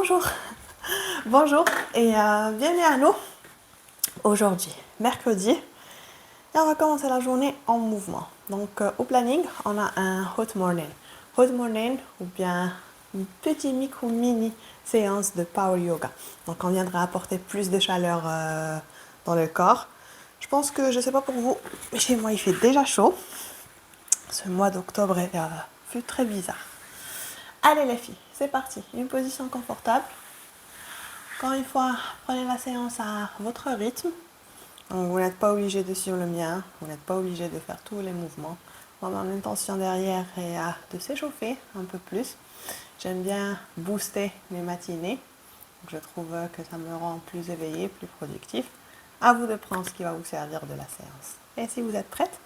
Bonjour, bonjour et bienvenue à nous aujourd'hui, mercredi. Et on va commencer la journée en mouvement. Donc au planning, on a un hot morning. Hot morning ou bien une petite mini séance de power yoga. Donc on viendra apporter plus de chaleur dans le corps. Je pense que, je ne sais pas pour vous, mais chez moi il fait déjà chaud. Ce mois d'octobre fut très bizarre. Allez les filles, c'est parti. Une position confortable. Encore une fois, prenez la séance à votre rythme. Donc, vous n'êtes pas obligé de suivre le mien, vous n'êtes pas obligé de faire tous les mouvements. Mon intention derrière est de s'échauffer un peu plus. J'aime bien booster mes matinées. Donc, je trouve que ça me rend plus éveillée, plus productif. À vous de prendre ce qui va vous servir de la séance. Et si vous êtes prête,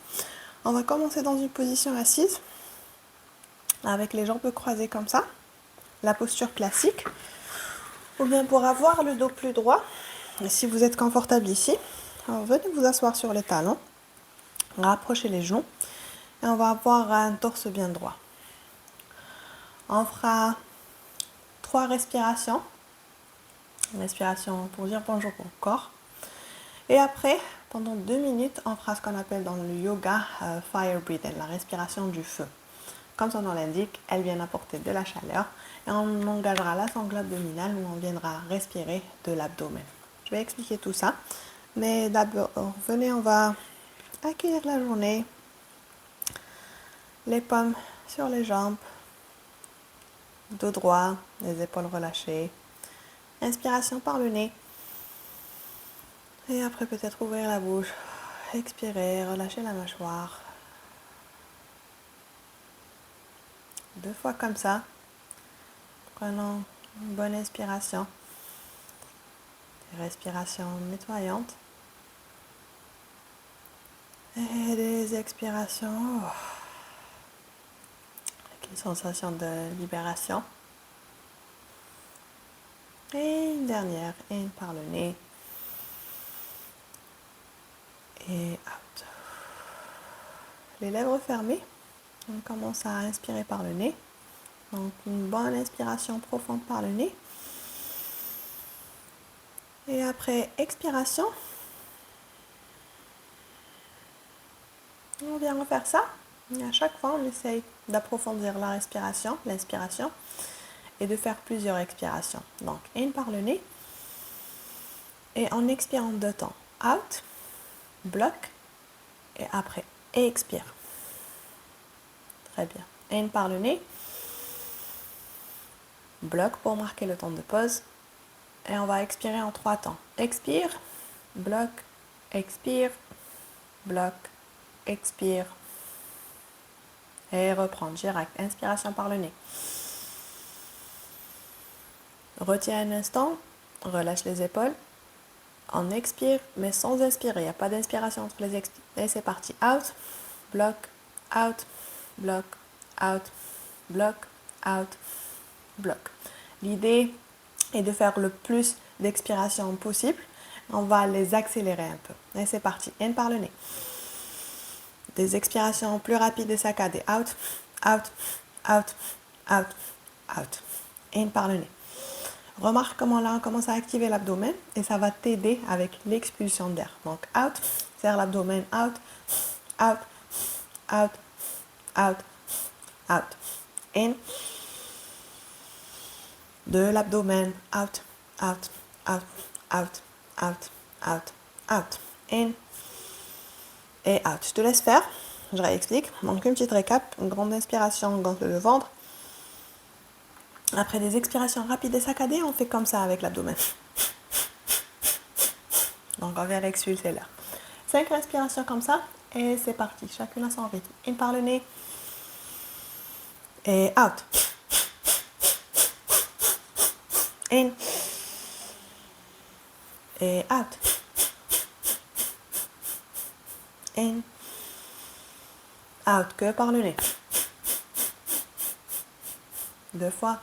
on va commencer dans une position assise, avec les jambes croisées comme ça, la posture classique. Ou bien pour avoir le dos plus droit, et si vous êtes confortable ici, alors venez vous asseoir sur les talons, rapprochez les genoux et on va avoir un torse bien droit. On fera 3 respirations. Une respiration pour dire bonjour au corps. Et après, pendant 2 minutes, on fera ce qu'on appelle dans le yoga fire breathing, la respiration du feu. Comme son nom l'indique, elle vient apporter de la chaleur et on engagera la sangle abdominale où on viendra respirer de l'abdomen. Je vais expliquer tout ça, mais d'abord, venez, on va accueillir la journée, les paumes sur les jambes, dos droit, les épaules relâchées, inspiration par le nez, et après peut-être ouvrir la bouche, expirer, relâcher la mâchoire. 2 fois comme ça. Prenons une bonne inspiration. Des respirations nettoyantes. Et des expirations avec une sensation de libération. Et une dernière, in par le nez. Et out. Les lèvres fermées. On commence à inspirer par le nez. Donc une bonne inspiration profonde par le nez. Et après expiration, on vient refaire ça. Et à chaque fois, on essaye d'approfondir la respiration, l'inspiration, et de faire plusieurs expirations. Donc, in par le nez. Et en expirant 2 temps. Out, bloc, et après, expire. Très bien. In par le nez. Bloc pour marquer le temps de pause. Et on va expirer en 3 temps. Expire, bloc, expire, bloc, expire. Et reprendre direct. Inspiration par le nez. Retiens un instant, relâche les épaules. On expire, mais sans inspirer. Il n'y a pas d'inspiration entre les expires. Et c'est parti. Out, bloc, out, bloc, out, bloc, out, bloc. L'idée est de faire le plus d'expirations possible. On va les accélérer un peu. Et c'est parti. In par le nez. Des expirations plus rapides et saccadées. Out, out, out, out, out. In par le nez. Remarque comment là on commence à activer l'abdomen et ça va t'aider avec l'expulsion d'air. Donc out, serre l'abdomen, out, out, out, out, out. In. De l'abdomen, out, out, out, out, out, out, out. In et out. Je te laisse faire, je réexplique. Donc une petite récap, une grande inspiration, on gonfle le ventre. Après des expirations rapides et saccadées, on fait comme ça avec l'abdomen. Donc on vient expulser l'air. 5 respirations comme ça et c'est parti. Chacune à son rythme. In par le nez et out. In et out. In, out, que par le nez. 2 fois.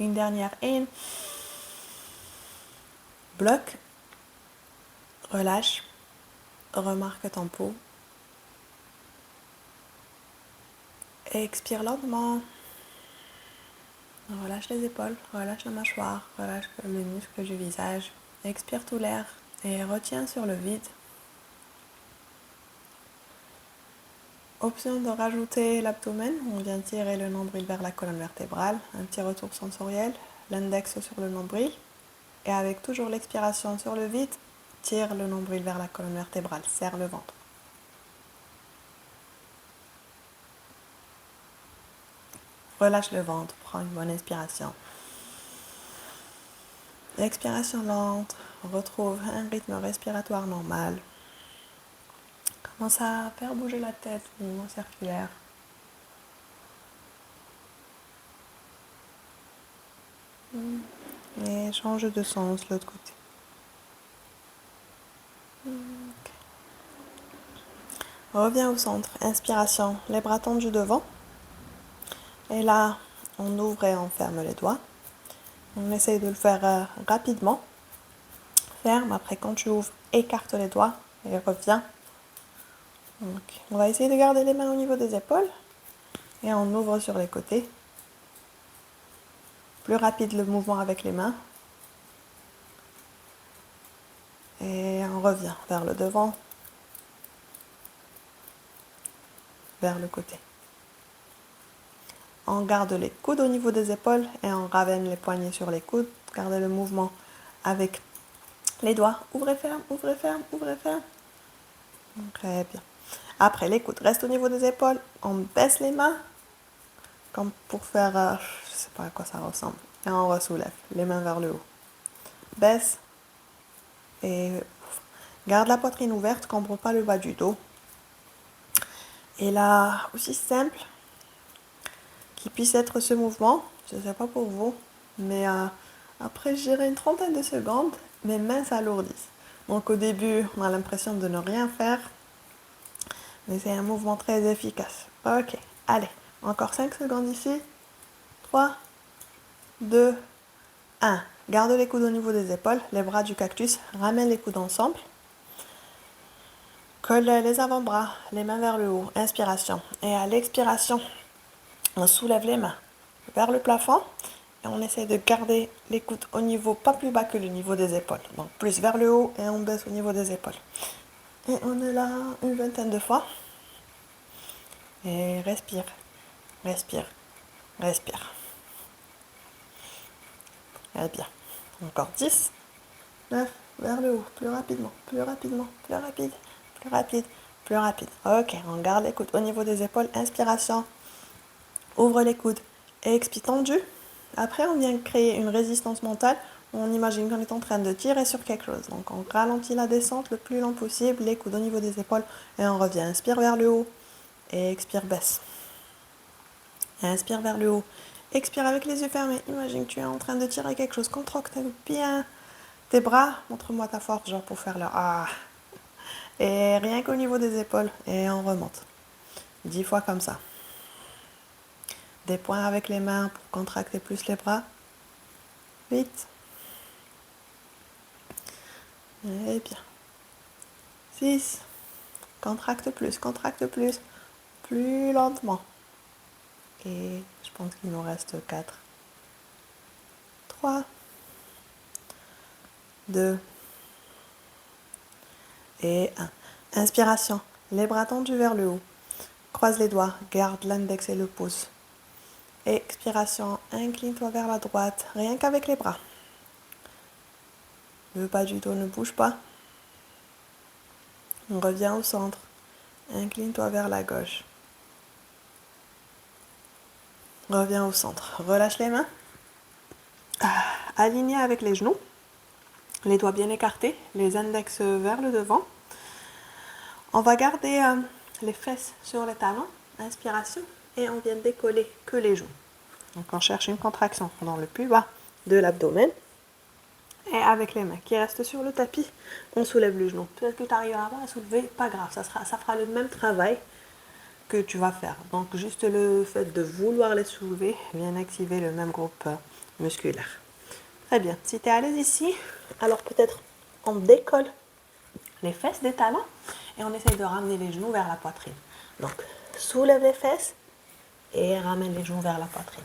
Une dernière. In. Bloc. Relâche. remarque ton pouls. Expire lentement. Relâche les épaules, relâche la mâchoire, relâche les muscles du visage. Expire tout l'air et retiens sur le vide. Option de rajouter l'abdomen, on vient tirer le nombril vers la colonne vertébrale, un petit retour sensoriel, l'index sur le nombril, et avec toujours l'expiration sur le vide, tire le nombril vers la colonne vertébrale, serre le ventre. Relâche le ventre, prends une bonne inspiration. Expiration lente, retrouve un rythme respiratoire normal. Commence à faire bouger la tête, mouvement circulaire. Et change de sens l'autre côté. Okay. Reviens au centre. Inspiration, les bras tendus devant. Et là, on ouvre et on ferme les doigts. On essaye de le faire rapidement. Ferme, après quand tu ouvres, écarte les doigts et reviens. Donc, on va essayer de garder les mains au niveau des épaules. Et on ouvre sur les côtés. Plus rapide le mouvement avec les mains. Et on revient vers le devant, vers le côté. On garde les coudes au niveau des épaules et on ramène les poignets sur les coudes. Gardez le mouvement avec les doigts. Ouvre et ferme, ouvre et ferme, ouvre et ferme. Très bien. Après, les coudes restent au niveau des épaules. On baisse les mains, comme pour faire, je ne sais pas à quoi ça ressemble. Et on ressoulève, les mains vers le haut. Baisse et ouvre. Garde la poitrine ouverte, cambre pas le bas du dos. Et là, aussi simple qu'il puisse être ce mouvement, je ne sais pas pour vous, mais après, je dirais une trentaine de secondes, mes mains s'alourdissent. Donc au début, on a l'impression de ne rien faire, mais c'est un mouvement très efficace. Ok, allez, encore 5 secondes ici. 3, 2, 1. Garde les coudes au niveau des épaules, les bras du cactus, ramène les coudes ensemble. Colle les avant-bras, les mains vers le haut, inspiration. Et à l'expiration, on soulève les mains vers le plafond et on essaie de garder les coudes au niveau pas plus bas que le niveau des épaules. Donc plus vers le haut et on baisse au niveau des épaules. Et on est là une vingtaine de fois. Et respire, respire, respire. Très bien. Encore 10, 9, vers le haut, plus rapidement, plus rapidement, plus rapide, plus rapide, plus rapide. Ok, on garde les coudes au niveau des épaules. Inspiration, ouvre les coudes, expire tendu. Après, on vient créer une résistance mentale. On imagine qu'on est en train de tirer sur quelque chose. Donc, on ralentit la descente le plus lent possible, les coudes au niveau des épaules, et on revient. Inspire vers le haut, et expire, baisse. Inspire vers le haut, expire avec les yeux fermés. Imagine que tu es en train de tirer quelque chose. Contracte bien tes bras. Montre-moi ta force, genre pour faire le ah. Et rien qu'au niveau des épaules, et on remonte. 10 fois comme ça. Des points avec les mains pour contracter plus les bras. 8. Et bien. 6. Contracte plus, plus lentement. Et je pense qu'il nous reste 4. 3. 2. Et 1. Inspiration. Les bras tendus vers le haut. Croise les doigts. Garde l'index et le pouce. Expiration, incline-toi vers la droite, rien qu'avec les bras. Le bas du dos ne bouge pas. On revient au centre. Incline-toi vers la gauche. Reviens au centre. Relâche les mains. Aligné avec les genoux. Les doigts bien écartés, les index vers le devant. On va garder les fesses sur les talons. Inspiration. Et on vient décoller que les genoux. Donc on cherche une contraction dans le plus bas de l'abdomen. Et avec les mains qui restent sur le tapis, on soulève le genou. Peut-être que tu n'arriveras pas à soulever, pas grave, ça fera le même travail que tu vas faire. Donc juste le fait de vouloir les soulever vient activer le même groupe musculaire. Très bien. Si tu es à l'aise ici, alors peut-être on décolle les fesses des talons Et on essaye de ramener les genoux vers la poitrine. Donc, soulève les fesses et ramène les genoux vers la poitrine.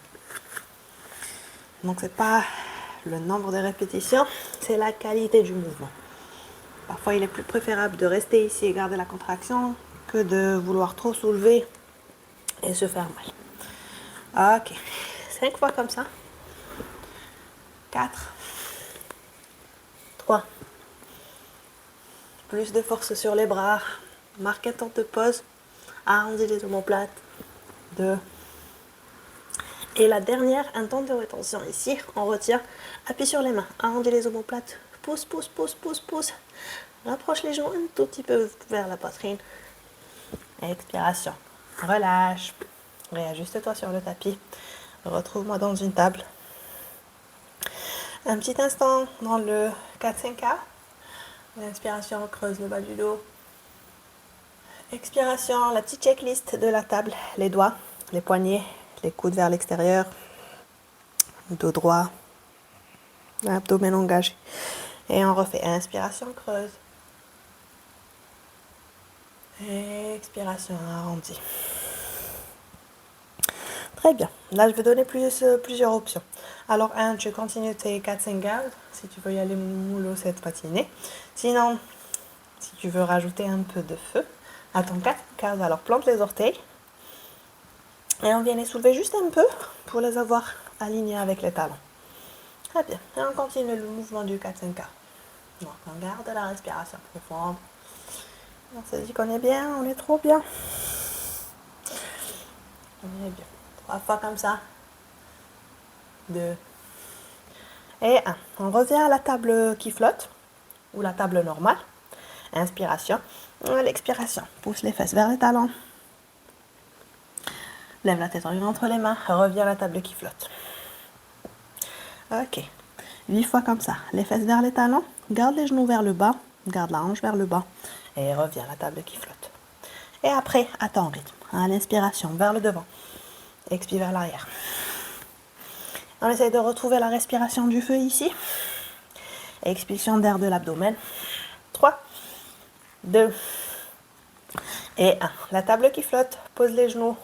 Donc, c'est pas le nombre de répétitions, c'est la qualité du mouvement. Parfois, il est plus préférable de rester ici et garder la contraction que de vouloir trop soulever et se faire mal. Ok, 5 fois comme ça. 4, 3, plus de force sur les bras, marque un temps de pause, arrondis les omoplates, 2, et la dernière, un temps de rétention ici, on retire, appuie sur les mains, arrondis les omoplates, pousse, pousse, pousse, pousse, pousse, rapproche les genoux un tout petit peu vers la poitrine, expiration, relâche, réajuste-toi sur le tapis, retrouve-moi dans une table. Un petit instant dans le 4-5K. L'inspiration, creuse le bas du dos. Expiration, la petite checklist de la table. Les doigts, les poignets, les coudes vers l'extérieur. Dos droit. Abdomen engagé. Et on refait. Inspiration, creuse. Expiration, arrondi. Très bien. Là, je vais donner plusieurs options. Alors, tu continues tes 4-5 gardes. Si tu veux y aller mollo, cette patinée. Sinon, si tu veux rajouter un peu de feu à ton 4 gardes, alors plante les orteils. Et on vient les soulever juste un peu pour les avoir alignés avec les talons. Très bien. Et on continue le mouvement du 4-5 gardes. Donc, on garde la respiration profonde. On se dit qu'on est bien, on est trop bien. On est bien. 3 fois comme ça. 2. Et 1. On revient à la table qui flotte, ou la table normale. Inspiration. L'expiration. Pousse les fesses vers les talons. Lève la tête entre les mains. Reviens à la table qui flotte. Ok. 8 fois comme ça. Les fesses vers les talons. Garde les genoux vers le bas. Garde la hanche vers le bas. Et reviens à la table qui flotte. Et après, à ton rythme. À l'inspiration, vers le devant. Expire vers l'arrière. On essaye de retrouver la respiration du feu ici. Expulsion d'air de l'abdomen. 3, 2 et 1. La table qui flotte. Pose les genoux.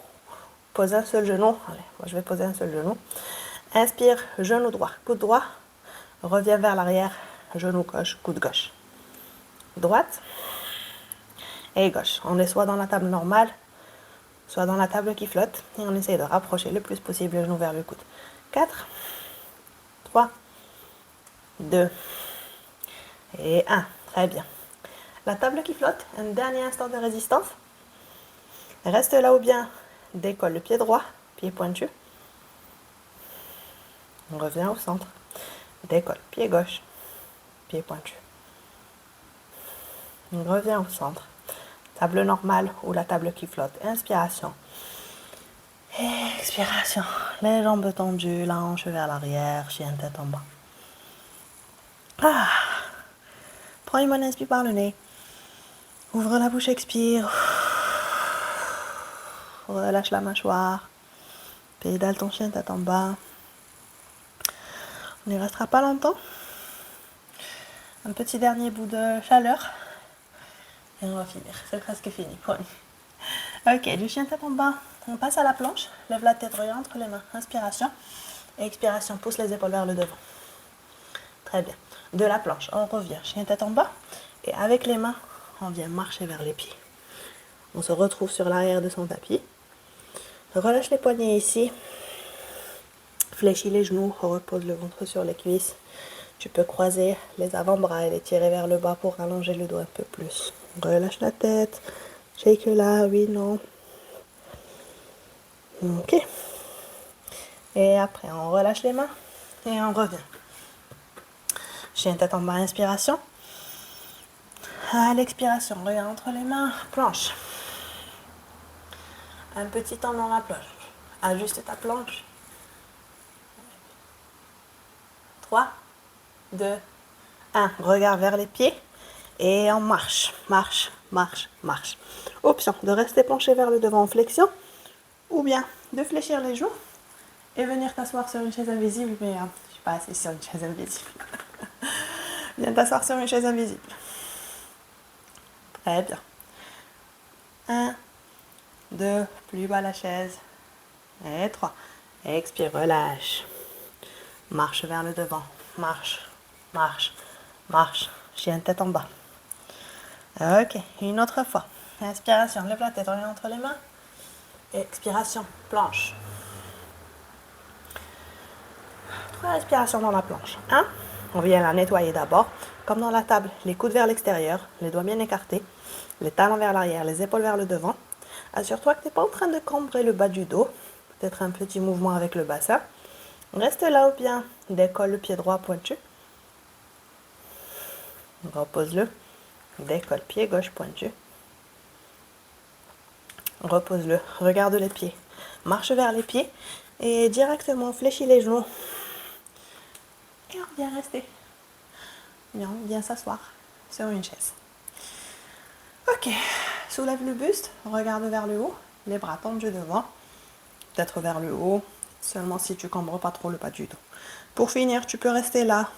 Pose un seul genou. Allez, moi je vais poser un seul genou. Inspire, genou droit, coude droit. Reviens vers l'arrière. Genou gauche, coude gauche. Droite et gauche. On est soit dans la table normale, soit dans la table qui flotte. Et on essaye de rapprocher le plus possible le genou vers le coude. 4, 3, 2 et 1. Très bien. La table qui flotte, un dernier instant de résistance. Reste là ou bien décolle le pied droit, pied pointu. On revient au centre. Décolle, pied gauche, pied pointu. On revient au centre. Table normale ou la table qui flotte. Inspiration. Expiration. Les jambes tendues, la hanche vers l'arrière, chien tête en bas. Ah. Prends une bonne inspire par le nez. Ouvre la bouche, expire. Relâche la mâchoire. Pédale ton chien tête en bas. On n'y restera pas longtemps. Un petit dernier bout de chaleur. Et on va finir. C'est presque fini. Promis. Ok, du chien tête en bas. On passe à la planche. Lève la tête, regarde entre les mains. Inspiration. Et expiration. Pousse les épaules vers le devant. Très bien. De la planche, on revient. Chien tête en bas. Et avec les mains, on vient marcher vers les pieds. On se retrouve sur l'arrière de son tapis. Relâche les poignets ici. Fléchis les genoux. Repose le ventre sur les cuisses. Tu peux croiser les avant-bras et les tirer vers le bas pour allonger le dos un peu plus. Relâche la tête. Shake là, oui, non. Ok. Et après, on relâche les mains et on revient. Chien tête en bas, inspiration. À l'expiration, regarde entre les mains, planche. Un petit temps dans la planche. Ajuste ta planche. 3, 2, 1. Regarde vers les pieds et on marche, marche, marche, marche. Option de rester penché vers le devant en flexion ou bien de fléchir les genoux et venir t'asseoir sur une chaise invisible, mais je ne suis pas assise sur une chaise invisible. Viens t'asseoir sur une chaise invisible. Très bien. 1, 2, plus bas la chaise. Et 3. Expire, relâche. Marche vers le devant. Marche, marche, marche. Chien tête en bas. Ok, une autre fois. Inspiration, lève la tête, oriente entre les mains. Expiration, planche. 3 respirations dans la planche. 1, on vient la nettoyer d'abord. Comme dans la table, les coudes vers l'extérieur, les doigts bien écartés, les talons vers l'arrière, les épaules vers le devant. Assure-toi que tu n'es pas en train de cambrer le bas du dos. Peut-être un petit mouvement avec le bassin. Reste là ou bien décolle le pied droit pointu. Repose-le. Décolle pied gauche pointu. Repose-le. Regarde les pieds. Marche vers les pieds et directement fléchis les genoux. Et on vient rester. Bien, on vient s'asseoir sur une chaise. Ok. Soulève le buste. Regarde vers le haut. Les bras tendus devant. Peut-être vers le haut. Seulement si tu cambres pas trop le bas du dos. Pour finir, tu peux rester là.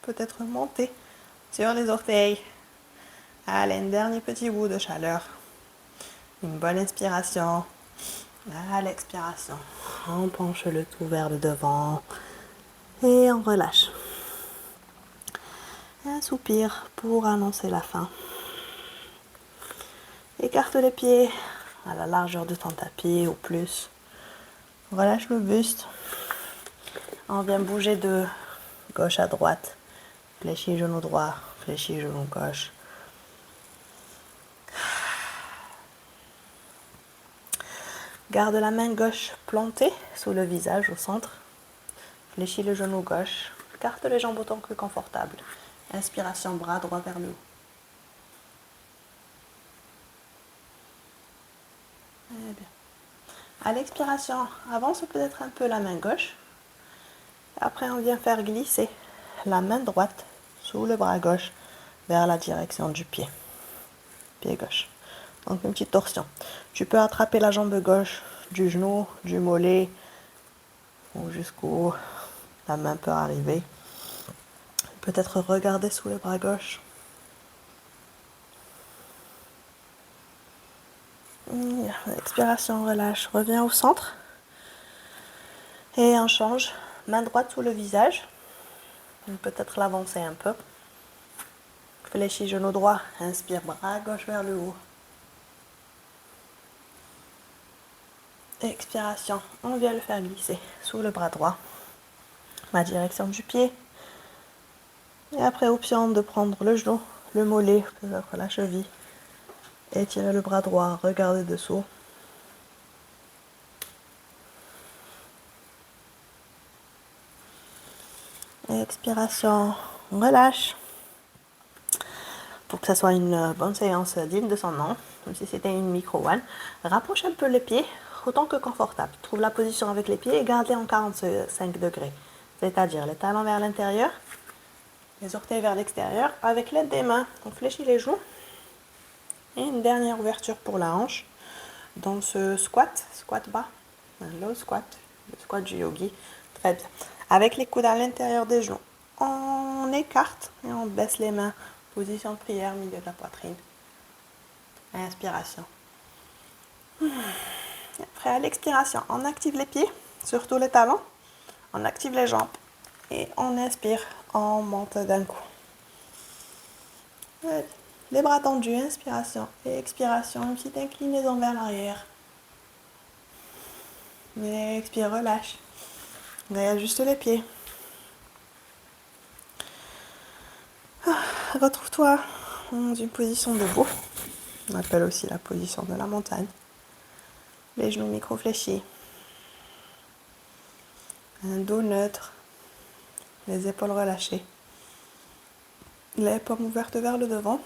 Peut-être monter sur les orteils. Allez, un dernier petit bout de chaleur. Une bonne inspiration. À l'expiration, on penche le tout vers le devant et on relâche. Un soupir pour annoncer la fin. Écarte les pieds à la largeur de ton tapis ou plus. Relâche le buste. On vient bouger de gauche à droite. Fléchis genou droit, fléchis genou gauche. Garde la main gauche plantée sous le visage au centre. Fléchis le genou gauche. Écarte les jambes autant que confortable. Inspiration, bras droit vers le haut. Très bien. À l'expiration, avance peut-être un peu la main gauche. Après, on vient faire glisser la main droite sous le bras gauche vers la direction du pied. Pied gauche. Donc une petite torsion. Tu peux attraper la jambe gauche du genou, du mollet ou jusqu'où la main peut arriver. Peut-être regarder sous le bras gauche. Expiration, relâche. Reviens au centre. Et on change. Main droite sous le visage. Peut-être l'avancer un peu. Fléchis genou droit. Inspire, bras gauche vers le haut. Expiration. On vient le faire glisser sous le bras droit. La direction du pied. Et après, option de prendre le genou, le mollet, peut-être la cheville. Étirer le bras droit, regarder dessous. Expiration, relâche. Pour que ça soit une bonne séance digne de son nom, comme si c'était une micro-one. Rapproche un peu les pieds, autant que confortable. Trouve la position avec les pieds et garde-les en 45 degrés. C'est-à-dire les talons vers l'intérieur, les orteils vers l'extérieur. Avec l'aide des mains, on fléchit les genoux. Et une dernière ouverture pour la hanche. Dans ce squat bas, un low squat, le squat du yogi. Très bien. Avec les coudes à l'intérieur des genoux, on écarte et on baisse les mains. Position de prière, milieu de la poitrine. Inspiration. Après, à l'expiration, on active les pieds, surtout les talons. On active les jambes et on inspire, on monte d'un coup. Les bras tendus, inspiration et expiration, une petite inclinaison vers l'arrière. Expire, relâche. Réajuste les pieds. Retrouve-toi dans une position debout. On appelle aussi la position de la montagne. Les genoux micro-fléchis. Un dos neutre. Les épaules relâchées. Les paumes ouvertes vers le devant.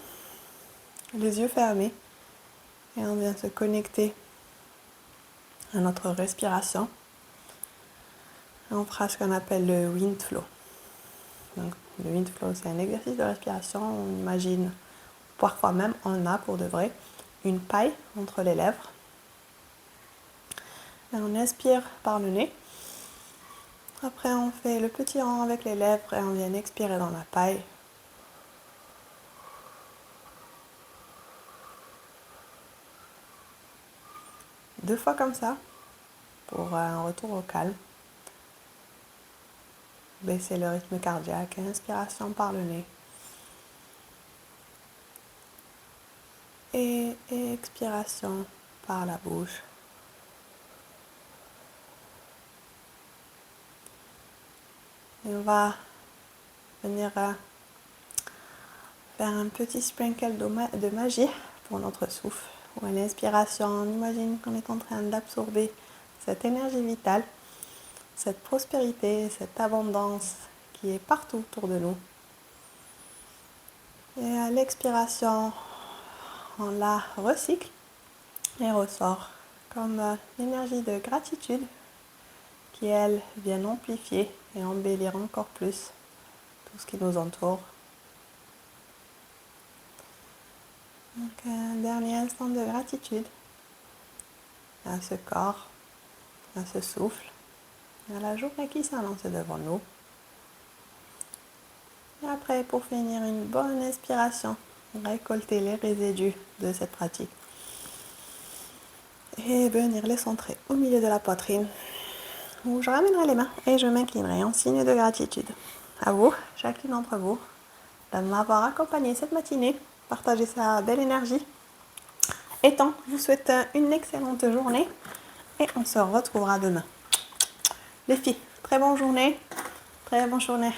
Les yeux fermés. Et on vient se connecter à notre respiration. Et on fera ce qu'on appelle le wind flow. Donc, le wind flow, c'est un exercice de respiration. On imagine, parfois même, on a pour de vrai une paille entre les lèvres. Et on inspire par le nez. Après, on fait le petit rond avec les lèvres et on vient expirer dans la paille. 2 fois comme ça pour un retour au calme. Baissez le rythme cardiaque, inspiration par le nez. Et expiration par la bouche. Et on va venir faire un petit sprinkle de magie pour notre souffle. Ou à l'inspiration, on imagine qu'on est en train d'absorber cette énergie vitale, cette prospérité, cette abondance qui est partout autour de nous. Et à l'expiration, on la recycle et ressort comme l'énergie de gratitude qui, elle, vient amplifier et embellir encore plus tout ce qui nous entoure. Donc un dernier instant de gratitude à ce corps, à ce souffle, à la journée qui s'annonce devant nous. Et après, pour finir, une bonne inspiration, récolter les résidus de cette pratique. Et venir les centrer au milieu de la poitrine, où je ramènerai les mains et je m'inclinerai en signe de gratitude. À vous, chacune d'entre vous, de m'avoir accompagné cette matinée, partager sa belle énergie. Et tant, je vous souhaite une excellente journée et on se retrouvera demain. Les filles, très bonne journée